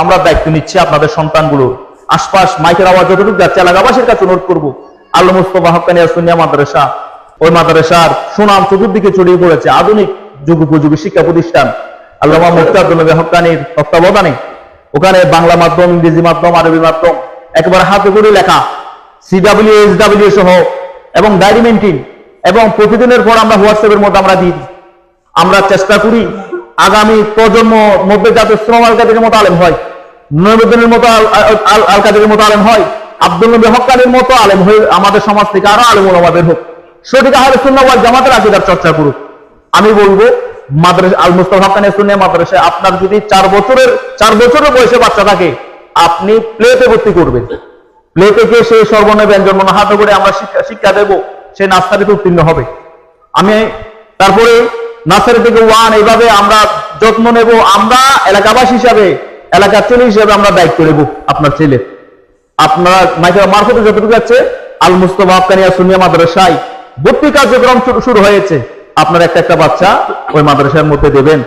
আমরা দায়িত্ব নিচ্ছি আপনাদের সন্তানগুলোর। আশপাশ মাইকের আওয়াজ যতটুকু যাচ্ছে এলাকাবাসীর কাছে অনুরোধ করবো, আল্লাহ মুস্তফা হক্কানিয়া সুন্নিয়া মাদ্রাসা, ওই মাদ্রাসার সুনাম চতুর্দিকে ছড়িয়ে পড়েছে, আধুনিক যুগ উপযোগী শিক্ষা প্রতিষ্ঠান। আল্লামা মুফতি আব্দুল নবী হক্কানির তত্ত্বাবধানে ওখানে বাংলা মাধ্যম, ইংরেজি মাধ্যম, আরবি মাধ্যম, একেবারে হাতে করে লেখা CWSW সহ এবং ডায়েরি মেইনটেইন, এবং প্রতিদিনের পর আমরা হোয়াটসঅ্যাপের মধ্যে আমরা দিই। আমরা চেষ্টা করি আগামী প্রজন্ম মধ্যে যাতে শ্রম আল কাদেরের মতো আলেম হয়, নবীদের মতো আল কাদেরের মতো আলেম হয়, আব্দুল নবী হক্কানির মতো আলেম হয়ে আমাদের সমাজ থেকে আরো আলেম ওলামা বের হোক, সঠিক আহলে সুন্নাহ ওয়াল জামাতের আকীদার চর্চা করুক। আমি বলবো মাদ্রাসা আল মুস্তাফা হক্কানিয়া সুন্নিয়া মাদ্রাসায় আপনার যদি 4 বছরের বয়সে বাচ্চা থাকে, আপনি প্লেতে ভর্তি করবেন। প্লে থেকে সে সর্বর্ণ ব্যঞ্জন হাতে করে আমরা শিক্ষা দেব, সে নার্সারিতে উত্তীর্ণ হবে। আমি তারপরে নার্সারি থেকে 1 এইভাবে আমরা যত্ন নেব। আমরা এলাকাবাসী হিসাবে, এলাকার ছেলে হিসেবে আমরা দায়িত্ব নেব আপনার ছেলে। আপনারা মাইকের মারফতে যতটুকু যাচ্ছে, আল মুস্তাফা হক্কানিয়া সুন্নিয়া মাদ্রাসায় ভর্তি কার্যক্রম শুরু হয়েছে। আপনার একটা বাচ্চা ওই মাদ্রাসার মধ্যে দেবেন।